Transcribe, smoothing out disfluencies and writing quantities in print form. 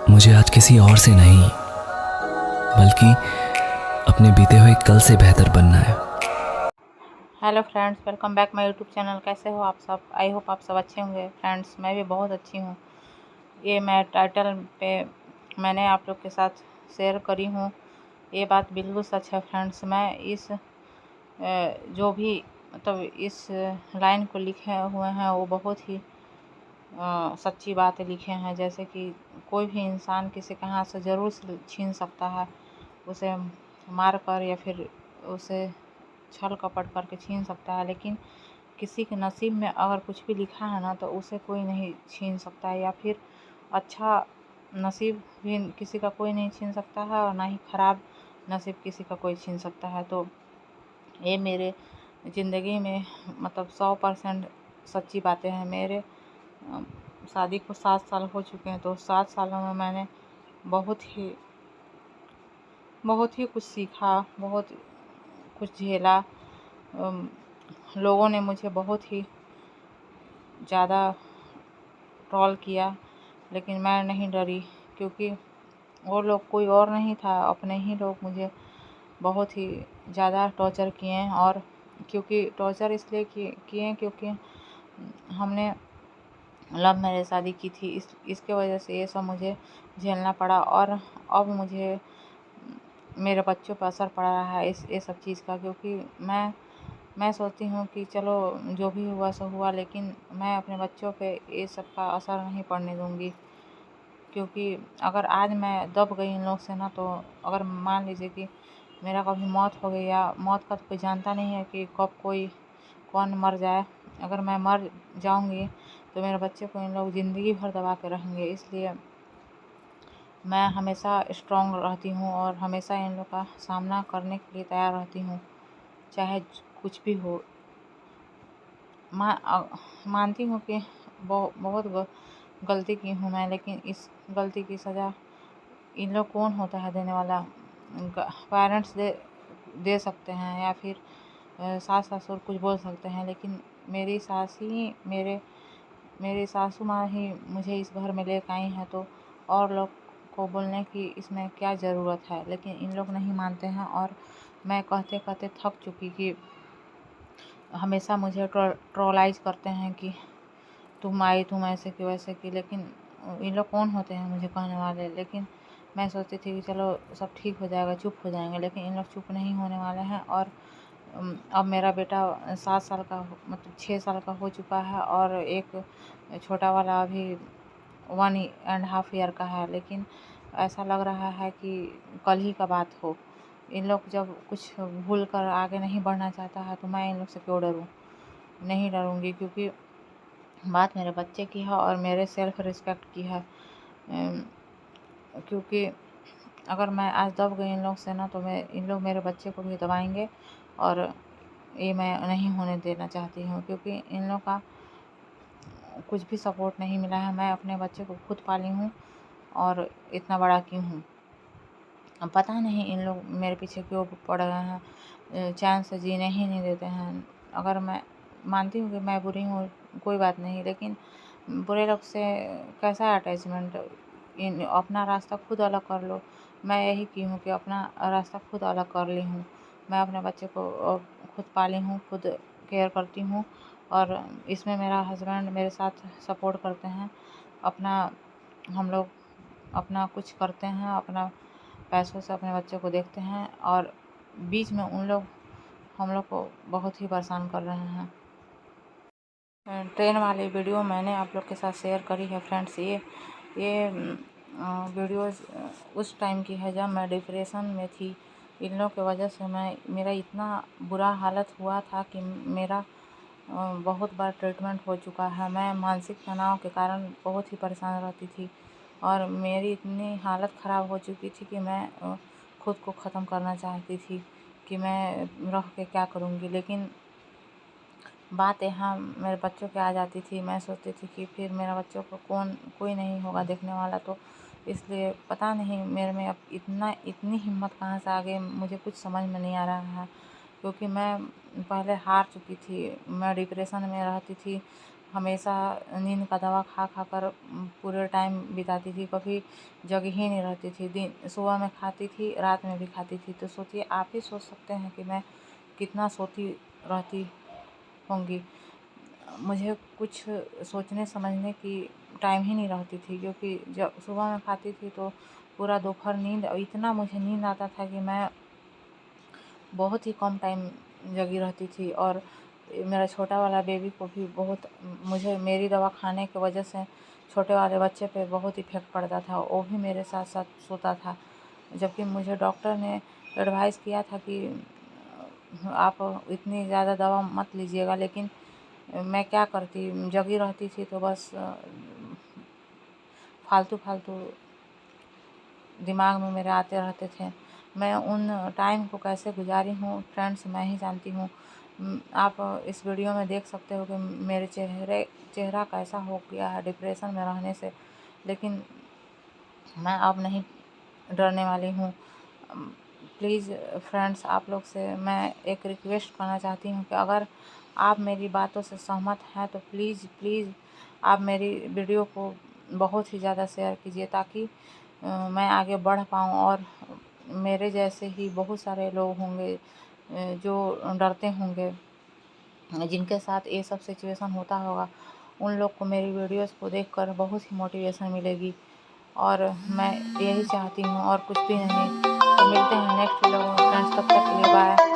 मुझे आज किसी और से नहीं बल्कि अपने बीते हुए कल से बेहतर बनना है। Hello friends, welcome back my YouTube channel. कैसे हो आप सब? आई होप आप सब अच्छे होंगे। फ्रेंड्स, मैं भी बहुत अच्छी हूँ। ये मैं टाइटल पे मैंने आप लोग के साथ शेयर करी हूँ, ये बात बिल्कुल सच है। फ्रेंड्स, मैं इस जो भी मतलब इस लाइन को लिखे हुए हैं वो बहुत ही सच्ची बातें लिखे हैं। जैसे कि कोई भी इंसान किसी के हाथ से ज़रूर छीन सकता है, उसे मार कर या फिर उसे छल कपट करके छीन सकता है, लेकिन किसी के नसीब में अगर कुछ भी लिखा है ना तो उसे कोई नहीं छीन सकता है। या फिर अच्छा नसीब भी किसी का कोई नहीं छीन सकता है और ना ही ख़राब नसीब किसी का कोई छीन सकता है। तो ये मेरे ज़िंदगी में मतलब 100% सच्ची बातें हैं। मेरे शादी को 7 साल हो चुके हैं, तो 7 सालों में मैंने बहुत ही कुछ सीखा, बहुत कुछ झेला। लोगों ने मुझे बहुत ही ज़्यादा ट्रोल किया, लेकिन मैं नहीं डरी, क्योंकि वो लोग कोई और नहीं था, अपने ही लोग मुझे बहुत ही ज़्यादा टॉर्चर किए। और क्योंकि टॉर्चर इसलिए किए क्योंकि हमने लव मैरिज शादी की थी, इसके वजह से ये सब मुझे झेलना पड़ा। और अब मुझे मेरे बच्चों पर असर पड़ रहा है ये सब चीज़ का, क्योंकि मैं सोचती हूँ कि चलो जो भी हुआ सो हुआ, लेकिन मैं अपने बच्चों पे ये सब का असर नहीं पड़ने दूँगी। क्योंकि अगर आज मैं दब गई इन लोग से ना, तो अगर मान लीजिए कि मेरा कभी मौत हो गई, या मौत का तो कोई जानता नहीं है कि कब कौन मर जाए। अगर मैं मर जाऊँगी तो मेरे बच्चे को इन लोग ज़िंदगी भर दबा के रहेंगे। इसलिए मैं हमेशा स्ट्रॉन्ग रहती हूँ और हमेशा इन लोग का सामना करने के लिए तैयार रहती हूँ, चाहे कुछ भी हो। मानती हूँ कि बहुत गलती की हूँ मैं, लेकिन इस गलती की सज़ा इन लोग कौन होता है देने वाला? पेरेंट्स दे सकते हैं, या फिर सास ससुर कुछ बोल सकते हैं, लेकिन मेरी सास ही मेरी सासू माँ ही मुझे इस घर में लेकर आई हैं, तो और लोग को बोलने की इसमें क्या ज़रूरत है? लेकिन इन लोग नहीं मानते हैं, और मैं कहते कहते थक चुकी कि हमेशा मुझे ट्रोलाइज करते हैं कि तुम आई, तुम ऐसे की वैसे की। लेकिन इन लोग कौन होते हैं मुझे कहने वाले? लेकिन मैं सोचती थी कि चलो सब ठीक हो जाएगा, चुप हो जाएंगे, लेकिन इन लोग चुप नहीं होने वाले हैं। और अब मेरा बेटा 7 साल का मतलब 6 साल का हो चुका है, और एक छोटा वाला अभी 1.5 ईयर का है। लेकिन ऐसा लग रहा है कि कल ही का बात हो। इन लोग जब कुछ भूल कर आगे नहीं बढ़ना चाहता है, तो मैं इन लोग से क्यों डरूं? नहीं डरूंगी, क्योंकि बात मेरे बच्चे की है और मेरे सेल्फ रिस्पेक्ट की है। क्योंकि अगर मैं आज दब गई इन लोग से ना, तो इन लोग मेरे बच्चे को भी दबाएंगे, और ये मैं नहीं होने देना चाहती हूँ। क्योंकि इन लोग का कुछ भी सपोर्ट नहीं मिला है। मैं अपने बच्चे को खुद पाली हूँ और इतना बड़ा की हूँ। अब पता नहीं इन लोग मेरे पीछे क्यों पड़ गए हैं, चैन से जीने ही नहीं देते हैं। अगर मैं मानती हूँ कि मैं बुरी हूँ, कोई बात नहीं, लेकिन बुरे लोग से कैसा अटैचमेंट? अपना रास्ता खुद अलग कर लो। मैं यही की हूँ कि अपना रास्ता खुद अलग कर ली हूँ। मैं अपने बच्चे को खुद पाली हूँ, खुद केयर करती हूँ, और इसमें मेरा हस्बैंड मेरे साथ सपोर्ट करते हैं। अपना हम लोग अपना कुछ करते हैं, अपना पैसों से अपने बच्चे को देखते हैं, और बीच में हम लोग को बहुत ही परेशान कर रहे हैं। ट्रेन वाली वीडियो मैंने आप लोग के साथ शेयर करी है। फ्रेंड्स, ये वीडियोज़ उस टाइम की है जब मैं डिप्रेशन में थी। इन लोग की वजह से मेरा इतना बुरा हालत हुआ था कि मेरा बहुत बार ट्रीटमेंट हो चुका है। मैं मानसिक तनाव के कारण बहुत ही परेशान रहती थी, और मेरी इतनी हालत ख़राब हो चुकी थी कि मैं खुद को ख़त्म करना चाहती थी कि मैं रह के क्या करूँगी। लेकिन बात यहाँ मेरे बच्चों के आ जाती थी। मैं सोचती थी कि फिर मेरे बच्चों को कोई नहीं होगा देखने वाला, तो इसलिए पता नहीं मेरे में अब इतनी हिम्मत कहाँ से आ गई, मुझे कुछ समझ में नहीं आ रहा है। क्योंकि मैं पहले हार चुकी थी, मैं डिप्रेशन में रहती थी, हमेशा नींद का दवा खा खा कर पूरे टाइम बिताती थी, कभी जगी ही नहीं रहती थी। दिन सुबह में खाती थी, रात में भी खाती थी। तो सोचिए, आप ही सोच सकते हैं कि मैं कितना सोती रहती होंगी। मुझे कुछ सोचने समझने की टाइम ही नहीं रहती थी, क्योंकि जब सुबह में खाती थी तो पूरा दोपहर नींद, इतना मुझे नींद आता था कि मैं बहुत ही कम टाइम जगी रहती थी। और मेरा छोटा वाला बेबी को भी बहुत, मुझे मेरी दवा खाने की वजह से छोटे वाले बच्चे पे बहुत इफ़ेक्ट पड़ता था। वो भी मेरे साथ साथ सोता था, जबकि मुझे डॉक्टर ने एडवाइस किया था कि आप इतनी ज़्यादा दवा मत लीजिएगा, लेकिन मैं क्या करती, जगी रहती थी तो बस फालतू फालतू दिमाग में मेरे आते रहते थे। मैं उन टाइम को कैसे गुजारी हूँ फ्रेंड्स, मैं ही जानती हूँ। आप इस वीडियो में देख सकते हो कि मेरे चेहरा कैसा हो गया है डिप्रेशन में रहने से। लेकिन मैं अब नहीं डरने वाली हूँ। प्लीज़ फ्रेंड्स, आप लोग से मैं एक रिक्वेस्ट करना चाहती हूँ कि अगर आप मेरी बातों से सहमत हैं तो प्लीज़ प्लीज़ आप मेरी वीडियो को बहुत ही ज़्यादा शेयर कीजिए, ताकि मैं आगे बढ़ पाऊँ। और मेरे जैसे ही बहुत सारे लोग होंगे जो डरते होंगे, जिनके साथ ये सब सिचुएशन होता होगा, उन लोग को मेरी वीडियोस को देखकर बहुत ही मोटिवेशन मिलेगी। और मैं यही चाहती हूँ और कुछ भी नहीं। तो मिलते हैं नेक्स्ट वीडियो में फ्रेंड्स, तब तक के लिए बाय।